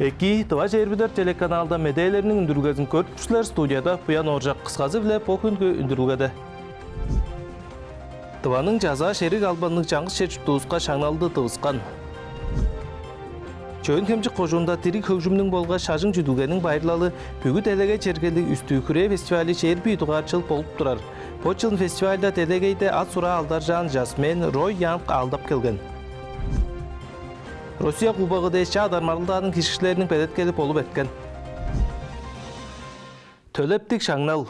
Эки, Тыва Жербидер телеканалда медейлерinin үндірілгезін көрпішілер студияда Пуян Оржақ қысқазы біле покүнгі үндірілгеді. Тываның жаза шерік албанның жаңғыз шерчіп туысқа шаңналды тывысқан. Чөйін кемчік қожуында тирик хөгжімнің болға шажың жүділгенің байырлалы бүгі телеге чергелі үсті күре фестивалі шербі тұғарчыл болып тұрар. Почылын фестивальда телегейде ат сұра алдар жан Жасмен Рой Янг алдап келген. Россия Кубағы дейші адармарылдардың кишкілерінің пәдет келіп олып әткен. Төлептік шаңнал.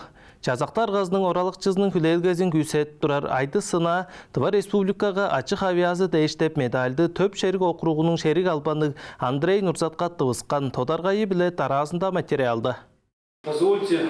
Жазақтар ғазының оралық чызының күлелгезін күйсет тұрар айды сына Тыва Республикаға ачық авиазы дейштеп медальды төп шерік окруғының шерік албаны Андрей Нурзатқа тывысқан тодарғайы біле таразында материалды. Позвольте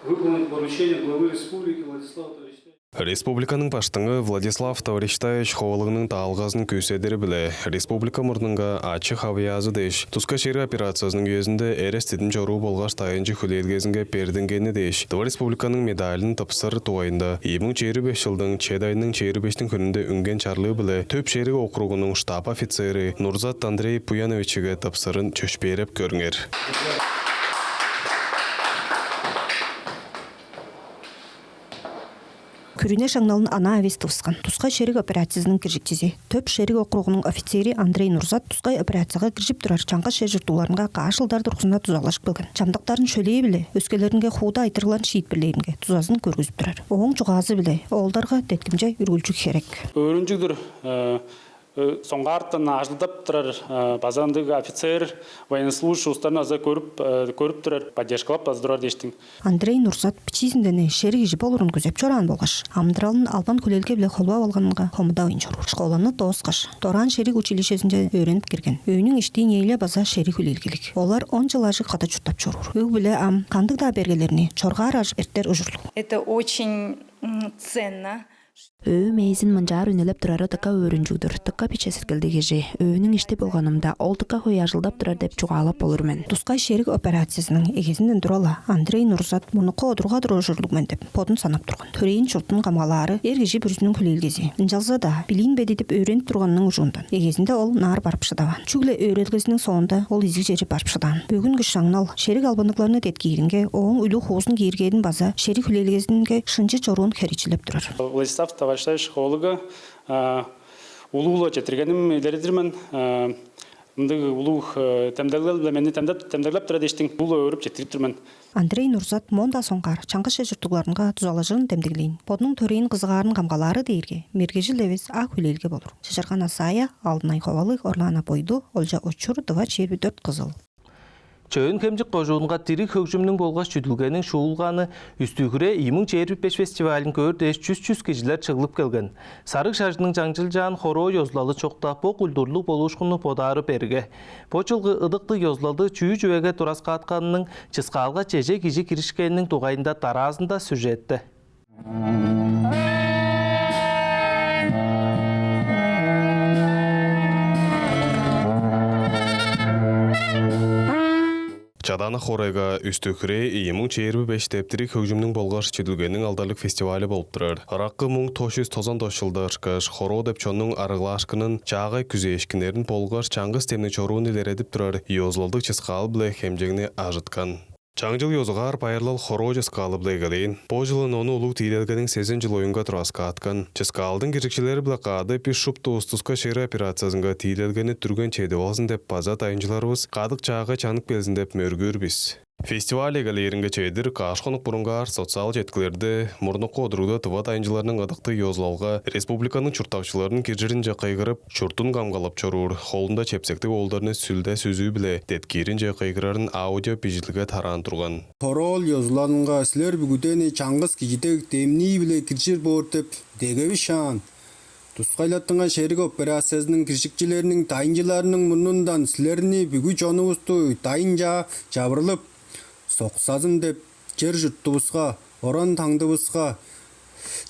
выполнить поручение главы республики Владислава Тавричтаевича. Республиканың баштыңы Владислав Тавричтаевич ховалығының тағылғазын көседері біле республика мұрныңға ачық авиазы дейш. Тұсқа шері операциясының өзінде әрестетін жору болғаш тайынжы хүлелгезінге пердінгені дейш. Тыва республиканың медалін тапсыр туайында 2025 жылдың чедайының 25-тің күнінде үнген чарлы біле төп шері окруғының штаб офицері Нурзат Андрей Пуяновичіге тапсырын чөшпереп көріңер. Күріне шаңналын ана авес тывысқан. Тусқа шерік операциясының кіржіктезе. Төп шерік окруғының офицері Андрей Нурзат тусқа операцияға кіржіп тұрар чаңға шер жұртуларынға қашылдарды рұқсына тұзалашып келген. Чамдықтарын шөлей біле, өскелерінге қуыда айтырылан шиит бірлерінге тұзасын көргізіп тұрар. Оғың жұғазы біле, олдарға деткімжай үргілчік херек. Өрінжігдір соңғартын ажылдап тұрар базандығы офицер, военнослужащий ұстарына аза көріп тұрар, поддержкалап аздырар дештің. Андрей Нурзат пичизіндені шерік жібі олырын көзеп чоран болғаш. Амдыралын албан көлелге біле қолба алғанынға қомыда ойын жорur. Шқоланы тоғысқаш. Торан шерік училищесінде өреніп керген. Өйінің іштейін ейле база шерік үлелгелік. Олар 10 жыл ажы қата чуттап жорur. Өг біле ам қандық да бергелеріне чорғар ажып әрттер ұжырлу. Это очень ценно. Мейзін манжар үнелеп тұрары тұқа өрін жүгдір. Тұқа печесіркілді кежі. Өйінің іште болғанымда ол тұқа қой ажылдап тұрар деп чуғалап болырмен. Тұсқай шерік операциясының егесінден тұрала Андрей Нурзат мұнықы одырға дұры жүрілгмен деп подын санап тұрған. Төрейін жұрттың қамалары ергежі бүрісінің күлелгezi. Інжалза да білейін бәді деп өрен тұрғанның ұжуындан. Егесінде ол нар барып шыдаван. Чүгле өрелгесінің соңында ол изгі жері барып шыдан. Бүгін күш шаңнал шерік албандықларыны деткейірінге оң үлі қуысын кейіргейдің база шерік күлелгезінге шынжы чоруын кәричілеп тұрар. Владислав Тавричтаевич ховалығы улуылы жетіргенім елердірмен. Мұндағы улуық тәмдәгләп тұра дештің улы өріп жетіріп тұрмен. Андрей Нурзат монда соңғар чаңғышы жұрттығыларынға тұзалажын дәмдігілейін. Подның төрейін қызығарын қамғалары дейірге, мергежі левес ақ үлелге болыр. Шашарған асая, алдынай ховалық, орлана бойду, олжа очур, 2-4 қызыл. Чөйін кемчік қожуынға тирик хөгжімнің болғаш жүділгенің шуылғаны үстігіре 2025 фестивалін көрдеш 100 кежілер чығылып келген. Сарық шажының жаңжыл жан хоро йозлалы чоқта по культурлық болушқыны подары берге. По жылғы ыдықты йозлалы чүйі жүвеге турасқа атқанының чысқалға чеже кежі кірішкенінің туғайында таразында сюжетті. Чаданы хорайга үстікіре 2025 тептірік хөгжімнің болғаш чеділгенің алдарлық фестивалі болып тұрар. Араққы 1990 жылдар каш хоро деп чонның арығлашқының чағай күзе ешкінерін болғаш чаңғыз темні чоруын елередіп тұрар. Йозлалдық чысқал біле хемжегіне ажытқан. Чаңжыл йозғар пайырлал хоро чысқалы білегілейін. По жылын оны ұлық тейделгенің 8 жыл ойынға тұрасқа атқан. Чысқалдың керекшілері біле қады пиш шупты ұстысқа шері операциясынға тейделгені түрген чеді олсын деп база тайыншыларымыз қадық чағы чанық белзін деп мөргір біз. Фестиваль егелерінге чейдір қашқынық бұрынғар социал жеткілерді мұрнықы одыруды Тыва тайыншыларының адықты йозлауға республиканың чұртақшыларының кержерін қайғырып, чұртын қамғалап чоруыр, қолында чепсектік олдарыны сүлді сөзі біле, деткерін қайғырарын аудио пежілігі таран тұрған. Хорол йозланыңға сілер бүгідені чаңғыз кежетек темні біле кіршір бортып, дегеви шан. Тұсқайлаттыңа шерік операциясының кіршікчілерінің тайыншыларының мұнындан сілеріні бүгі жоны тайынжа жабырылып, соқсазын деп жер жұрттыбысқа, оран таңдыбысқа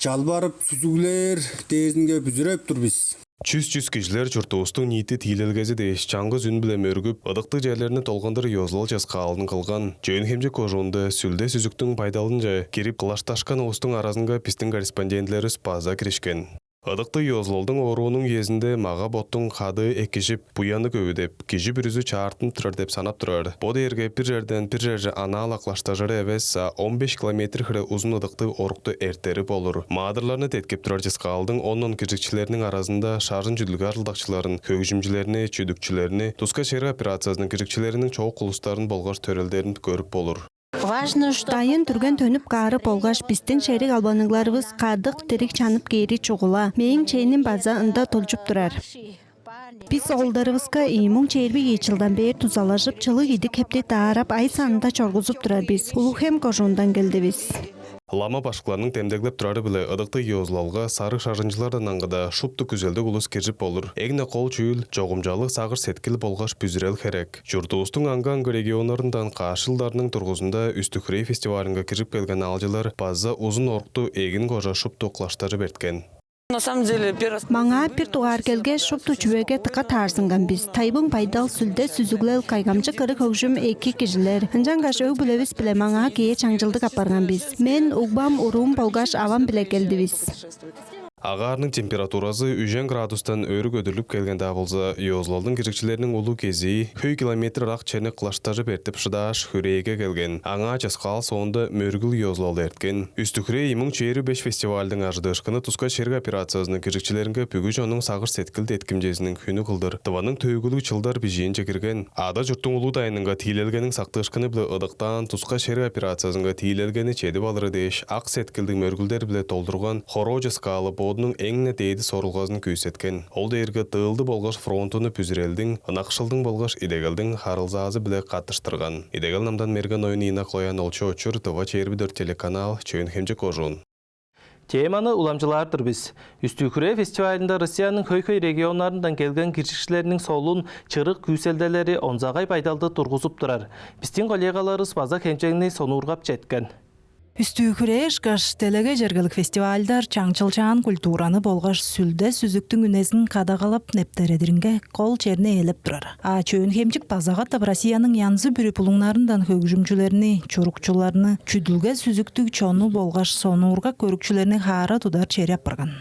жалбарып сүзгілер дезінге бүзіреп тұр біз. 100 кешілер жұртуыстың ниеті тиілелгезі дейш чаңғыз үн біле мөргіп, ыдықты жерлеріні толғандар йозлал жасқа алдын қылған. Жөйін хемже кожуынды сүлде сүзіктің пайдалын жай, керіп қылашташқан ұстың аразынға пистің корреспондентлері спаза кірешкен. Ыдыкты Йозлолдың оруының езінде маға боттың қады екішіп, бұяны көбедеп, кежі бүрізі чартын тұрар деп санап тұрар. Боды ерге бір жерден бір жерже ана алақлаштажары әвес 15 километр хірі ұзын ыдықты орықты әртері болыр. Мадырларны теткеп тұрар жесқалдың оның кіржікчілерінің арасында шарын жүділгі арылдақшыларын, көгжімчілеріне, чүдікчілеріне, тұска шері операциясының кіржікчілерінің чоу құлыстарын болғаш төрелдерін көріп болыр. Тайын түрген төніп қарып олғаш біздің шерік албаныңларыбыз қадық тірік чанып кейри чуғыла. Мейін чейнін база ында толчуп тұрар. Біз олдарыбызға имун чейірбі ечілдан бейір тұзалажып, чылы едік хепте таарап ай санында чорғызып тұрар біз. Улухем кожуындан келді біз. Лама башқыларының темдеглеп тұрары біле ыдықты Йозлолға сарық шарынчылардан аңғыда шупты күзелді ұлыс кержіп болыр. Эгне қол чүйіл, жоғымжалық сағыр сеткіл болғаш бүзірел керек. Жұртуыстың аңғанғы регионарындан қашылдарының тұрғызында үстікірей фестивалінға кержіп келген алжылар база ұзын орқты егін қожа шупты оқлаштары берткен. Маңа бір туғар келге шупту чүвеге тықа тарсынған біз. Тайбың пайдал сүлде сүзіглел қайғамчы қыры көкжім эки кежілер. Хынжангаш өг білевіз біле маңа кие чаңжылдық апарған біз. Мен ұғбам ұруым болғаш авам біле келді біз. Ағарының температурасы 3 градустан өрі көдірліп келгенде болса, Йозлолдың кірікчілерінің ұлу кезі 2 километр ақ чәні қылаштары бертіп шыдаш хүрейге келген. Аңа жасқал соңында мөргіл Йозлолды әрткен. Үстікіре имың чейрі 5 фестивалдің аждышқыны тұска шергі операциясының кірікчілерінгі бүгі жоның сағыр сеткілді еткімжезінің күні қылдыр. Тываның түйгілі чылдар бежейін жекірген. Ада жұрттың ұлу дайыныңға тийлелгенің сақтышқыны білі ыдықтан тұска шергі операциясыңға тийлелгені чеді балыры деш, ақ сеткілдің мөргілдер білі толдырған хоро жасқалы Одның әңіне дейді сорылғазын күйсеткен. Ол дейіргі тылды болғаш фронтуны пүзірелдің, ынақшылдың болғаш идегалдың харылзазы біле қаттыштырған. Идегал намдан мерген ойын ина қоян олчы өчір тұва чербі 4 телеканал чөйін хемже кожуын. Теманы уламжылардыр біз. Үстүкүре фестивалында Россияның көй-көй регионларынан келген киршікшілерінің солун чырық күйселделері онзағай байдалды тұрғызып тұрар. Біздің коллегаларыз база кенчеңіне сонурғап жеткен. Үстүкүре ышкаш телеге жергілік фестивальдар чаңчылчаан культураны болғаш сүлде сүзіктің үнесін қадағалап нептередірінге қол черне еліп тұрар. Чөйін хемчік базаға таб Россияның янзы бүрі пулыңларындан хөгжімчілеріні, чурукчуларыны, чүділге сүзіктік чону болғаш сонуырға көрікчілеріні хара тудар чере апырған.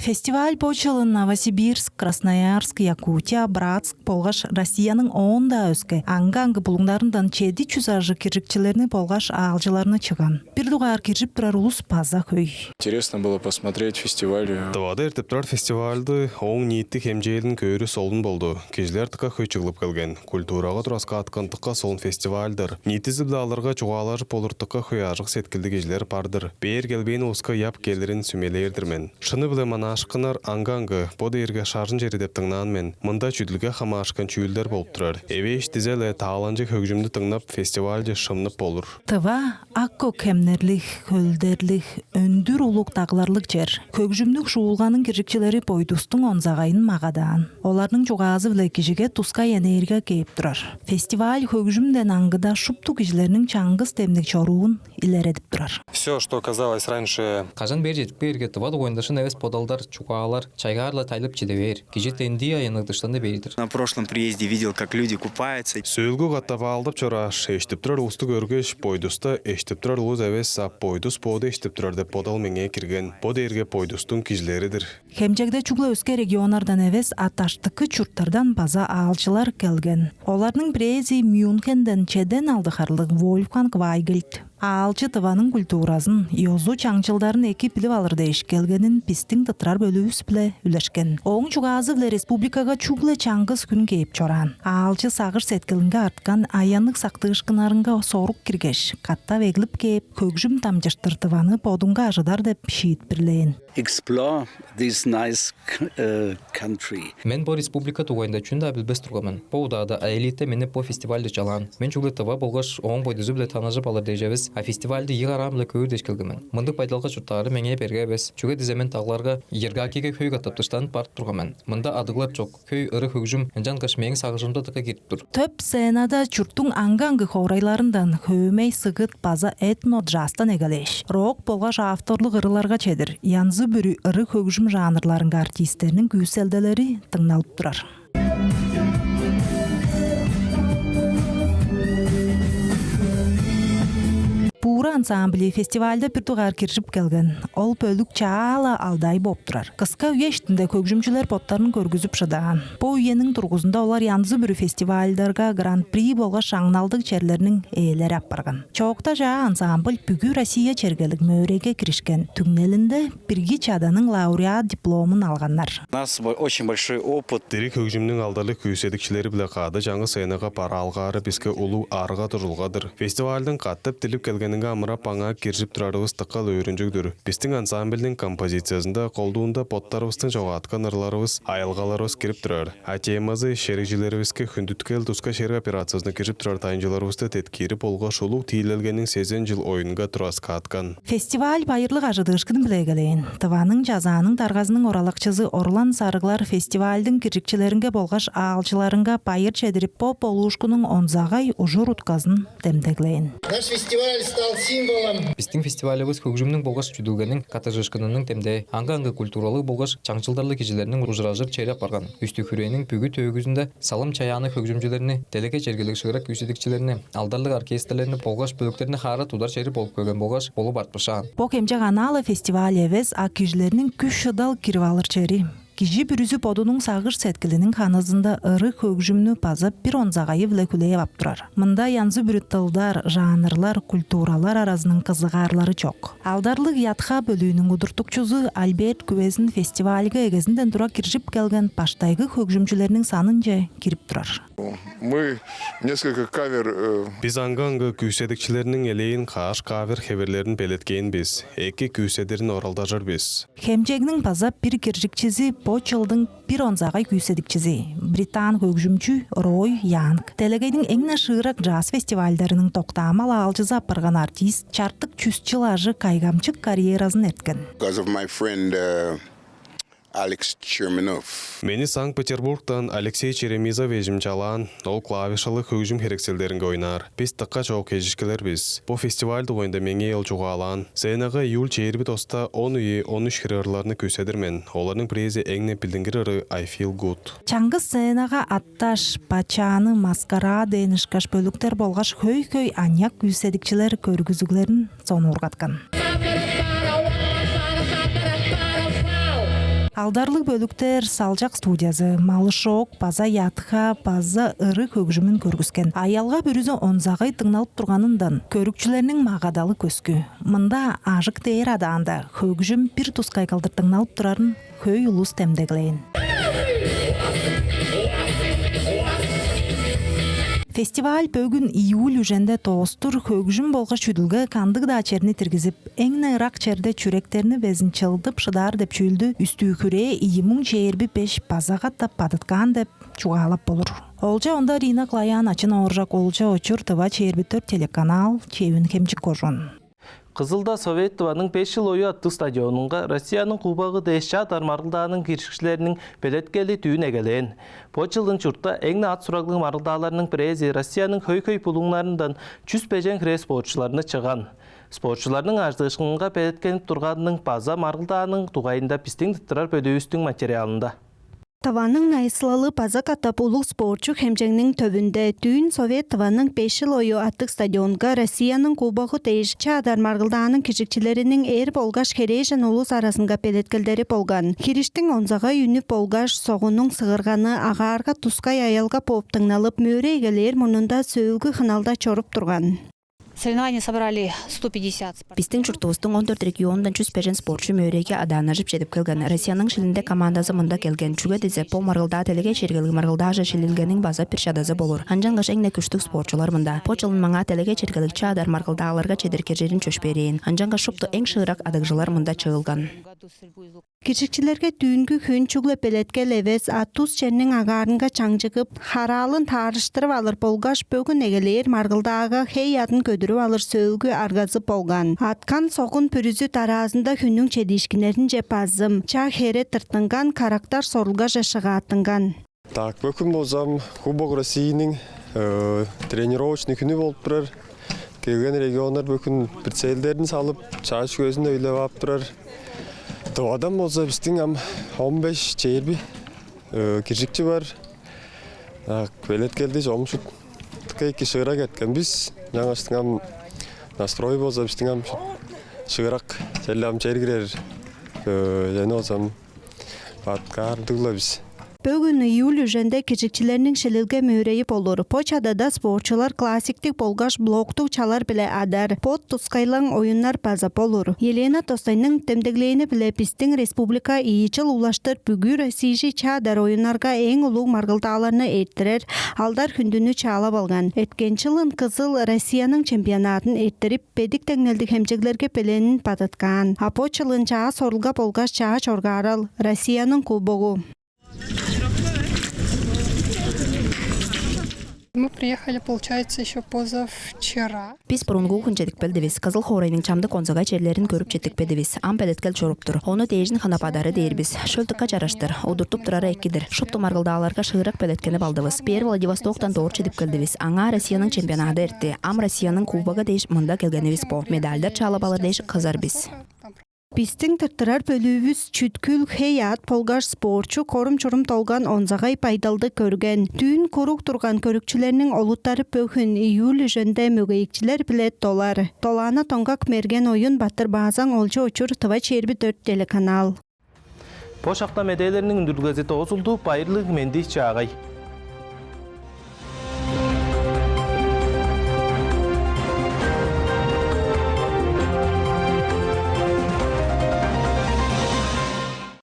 Фестиваль почылы Новосибирск, Красноярск, Якутия, Братск, болғаш Россияның 10-да өске аңғы бұлыңдарындан чеді чүзажы киржікчілеріні болғаш алжыларыны чыған. Bir дуғар киржіп тұрар ұлыс база көй. Интересно было посмотреть фестиваль. Тывады әртіп тұрар фестивальды оң ниетті хемжейлін көйрі солын болды. Кезлер тұқа көй чығылып келген. Культураға тұрасқа атқантыққа солын фестивальдыр. Ниетізі білаларға чуғалар полыртыққа көй ажық сеткілді кезлер бардыр. Бейір келбейін ұсқа яп келдерін сүмелердірмен. Шыны біле ашқынар аңғаңғы боды ерге шаржын жері деп тыңнан мен. Мұнда чүділге қама ашқан чүйілдер болып тұрар. Эвеш тізелі тағаланжы хөгжімді тыңнап фестивальде шымнып болыр. Тыва ақко кемнерлік, көлдерлік, өндір ұлық тағыларлық жер. Хөгжімдік шуылғаның кіржікчілері бойдустың онзағайын мағадан. Оларның жоғазы біле кежіге тұсқа енерге кейіп тұрар. Фестиваль хөгжімден аңғыда шупту кежілерінің чаңғыз темдік чоруын илередіп тұрар. Все, что казалось раньше... Кажан бер жетіп берге тывады ойындашын әвес подалдар, чуғалар, чайғарла тайлып чедевер. Кежетенді айынық дыштанды бердір. На прошлом приезде видел, как люди купаются. Сөйлгі қаттаба алдып чораш, ештіп тұрар ұсты көргеш, пойдуста, ештіп тұрар ұлыз әвес сап пойдус поды ештіп тұрар деп подал менге кірген. Поды ерге пойдустың кежлерідір. Хемжегде чугла өске регионардан әвес аташтықы чурттардан база алчылар келген. Оларның брези Мюнхенден чеден алдықарлық Вольфганг Вайгельд. Алчы тываның культурасын, йозу чаңчылдарын эки біліп алыр дейш келгенін пистің тұтырар бөліс біле үлешкен. Оң чуғазы біле республикаға чуглы чаңғыз күн кейіп чоран. Алчы сағыр сеткілінге артқан аянлық сақтығышқынарынға сорук кіргеш. Қатта вегліп кейіп, көгжім тамжыштыр тываны подынға ажыдар деп шиит бірлейін. Explore this nice country. Мен по республика туғайында чүнда білбес тұрғамын. По удада әйлетті мені по фестивальді жалан. Мен чуглы тыва болғаш оң бойдызы біле танажып алыр дейжевіз, а фестивальді еғарам біле көйір дешкілгімін. Мындық пайдалға жұрттары менге берге бес. Чуге диземен тағларға ергакеге көй қаттаптыштан парт тұрғамын. Мында адығлар жоқ. Көй ұры хөгжім, жан қашмейін сағыжымда тыға кетіп тұр. Төп сценада чурттың аңғаңғы хорайларындан көмей сығыт база этно джастан егелеш. Рок болғаш авторлық ырыларға чедір. Янзы бүрі ыры хөгжім жанрларынға артистерінің күйселделері тыңналып тұрар. Пура ансамблі фестивальда пиртугар киржип келген. Ол бөлүк чаала алдай боп турар. Кыска үйе иштинде көкжүмчүлөр поттарын көргүзүп шыдаган. Бу үйенин тургузунда олар янзы бүрү фестивальдарга гран-при болгош шаңналдык черлеринин ээлери ап барган. Чоокта жаа ансамбль Бүгү Россия чергелик мөөрөйгө киришкен. Түгнелинде бирги чаданын лауреат дипломун алгандар. У нас очень большой опыт. Дери хөгжүмнүн алдарлык күйседикчилери биле каады жаңы сценага пара алгаары бизге улуу арга турулгадыр. Фестивалдын каттап тилип келгенинге амырап аңа киржип турарыбыз тыккал өрүнжүгдүр. Биздин ансамбльдин композициясында колдуунда поттарыбыздын жогаткан ырларыбыз, айылгаларыбыз кирип турар. А темасы шерикжилерибизге хүндүткел туска шерик операциясына кирип турар тайынчыларыбызды теткири болгош улуу тийилелгенин 8 жыл оюнга тураска аткан. Фестиваль байырлык ажыдышкын биле келейин. Тыванын жазаанын таргазынын оралакчысы Орлан Сарыглар фестивальдын киржикчилеринге болгош аалчыларынга байыр чедирип болушкунун онзагай ужур утказын демдеглейин. Наш фестиваль стал символом. Биздин фестивалыбыз хөгжүмнүн болгош чүдүлгенин катыжышкынынын темде аңга культуралык болгош чаңчылдарлык кижилеринин ужуражыр чейреп барган. Үстү хүренин бүгү төгүзүндө салым чаяны хөгжүмчүлөрүнү, делеге чергелик шыгырак күйсүдүкчүлөрүнү, алдарлык оркестрлерини болгош бөлүктөрүнү хара тудар чейрип болуп көргөн болгош болуп артпышан. Бу кемже каналы фестиваль эвес а кижилеринин күч шыдал кирип алыр чери. Кижи бүрүзү подунун сагыш сеткилинин ханызында ыры хөгжүмнү пазап бир онзагайы биле күлейип ап турар. Мында янзы бүрү тылдар, жанрлар, культуралар арасынын кызыгаарлары чок. Алдарлык ятха бөлүүнүн удуртукчусу Альберт Күвезин фестивальга эгезинден тура киржип келген баштайгы хөгжүмчүлөрүнүн санын же кирип турар. Мы несколько кавер. Биз аңга күйседикчилеринин элейин каш кавер хеберлерин белеткенбиз. Эки күйседерин оралдажар биз. Хемжегнин пазап бир киржикчиси Почылдың бир онзагай күйседикчиси, британ хөгжүмчү Рой Янг. Делегейдин эң шыгырак джаз фестивальдарынын токтамал алчысы апарган артист чарттык 100 жыл ажы кайгамчык карьерасын эрткен. Because of my friend Alex Черменов. Мени Санкт-Петербургтан Алексей Черемизов ежим чалан, ол клавишалы хөгжүм херекселдеринге ойнар. Биз тыкка чоок ежишкелербиз. Бу фестивальды оюнда меңе ел чугаалан. Сценага июль чейирбит оста 10 үй 13 хирырларны көседирмен. Олардын призи эңне билдингир ыры I Feel Good. Чаңгы сценага атташ, бачаны, маскарада энишкаш бөлүктөр болгош хөй-хөй аньяк күйседикчилер көргүзүглөрүн сонургаткан. Алдарлык бөлүктер Салжак студиясы, Малышок, База ятха, База ыры хөгжүмүн көргүзген. Аялга бүрүзү онзагай тыңналып турганындан көрүкчүлөрүнүн магадалы көскү. Мында ажык тээр адаанда хөгжүм бир тускай калдыр тыңналып турарын хөй улус темдеглейин. Фестиваль бөгүн июль үженде тоостур хөгжүм болгош чүдүлгө кандык да черни тиргизип, эң найрак черде чүректерини безин чылдып шыдар деп чүйлдү үстүүкүрэ 2025 базага тап падыткан деп чугаалап болур. Олжа онда Рина Клаян ачын оржак олжа очур тыва чээрбиттөр телеканал чебин кемчик кожун. Кызылда Совет Тыванын 5 жыл ою аттык стадионунга Россиянын кубагы ДСЧ тармарылдаанын киришкичилеринин белеткели түйүн эгелен. Бу жылдын чуртта эң ат сураглык марылдааларынын прези Россиянын хөй-хөй пулуңларынан 100 бежен кире спортчуларыны чыган. Спортчуларынын аждышкынга белеткенип турганынын база марылдаанын тугайында биздин дыттырар бөлүүбүздүн материалында. Тыванның найсылалы паза катап улуг спортчу хемжеңнің төбүндө түйін Совет Тыванның 5 жыл ою аттык стадионга Россиянын кубагы ТСЧ адар маргылдаанын киржикчилеринин эр болгаш хережен улус арасынга белеткелдери болган. Кириштин онзага үнүп болгаш согунун сыгырганы агаарга тускай аялга поп тыңналып мөөрө эгелер мурнунда сөөлгү хыналда чоруп турган. Соревнования собрали 150. Биздин журтубуздун 14 регионундан 100 бежен спортчу мөөрөйгө адаанажып жетип келген. Россиянын шилинде командасы мында келген. Чүгө дезе по маргылда телеге чергелик маргылда же шилилгенин база пиршадазы болур. Анжангаш эң күчтүк спортчулар мында. По жылын маңа телеге чергелик чадар маргылдааларга чедирке жерин чөшпөрейин. Анжангаш шупту эң шыгырак адыгжылар мында чыгылган. Кичикчилерге түйүнгү күн чугле белеткел эвес атус чернин агаарынга чаңжыгып, хараалын таарыштырып алыр болгаш бөгүн эгелер маргылдаага хей атын көдүрүп алыр сөөлгү аргазып болган. Аткан согун пүрүзү тараазында хүннүн чедишкинерин жеп азым, ча хере тыртынган карактар сорулга жашыга аттынган. Так, бөгүн болсам Кубок Россиянын тренировочный күнү болуп турар. Келген региондар бөгүн прицелдерин салып, чач көзүн өйлөп ап турар. Тывадан болса биздин 15 чейирби киржикчи бар. Белеткелди жомушут тыкай кишыра кеткен биз жаңаштын настрой болса біздің шығырақ жәллам чергерер және олсам батқардығыла біз. Бөгін июль üzerinde кичикчилернин шелилге мөйрейип olur. Почадада спортчулар классиктик болгаш блоктук чалар биле адар. Под тускайлаң оюннар база болур. Елена Тостайның темдеглейини биле биздин республика ийичил улаштыр бүгүр сижи чадар оюннарга эң улуу маргылдааларны эрттирер. Алдар хүндүнү чаалап алган. Өткөн жылын Кызыл Россиянын чемпионатын эрттирип, бедик теңнелдик хемжеглерге пеленин батыткан. Апочылын чаа сорулга болгаш чаа чоргарал Россиянын кубогу. Мы приехали, получается, еще позавчера. Biz burungu күнчедик белдибиз. Кызыл хоройның чамды конзага жерлерин көрүп жеттик бедибиз. Ам белеткел чоруптур. Оны дейжин ханападары дейрбиз. Шөлтүкка жараштыр. Удуртуп турары экидир. Шупту маргылдааларга шыгырак белеткени балдыбыз. Бер Владивостоктан доор чедип келдибиз. Аңа Россиянын чемпионаты эртти. Ам Россиянын кубага дейш мында келгенибиз по. Медальдар чаалап алыр дейш кызар биз. Биздин тыртырар бөлүүбүз чүткүл хеят полгаш спортчу корум-чурум толган онзагай пайдалды көрген. Түн корук турган көрүкчүлернин олуттары бөхүн июль жөнде мөгөйикчилер билет долар. Долана тонгак мерген оюн баттыр баазаң олчу очур тыва черби 4 телеканал. Бошақта медейлерінің үндүргөзеті озулду, байырлық менді чағай.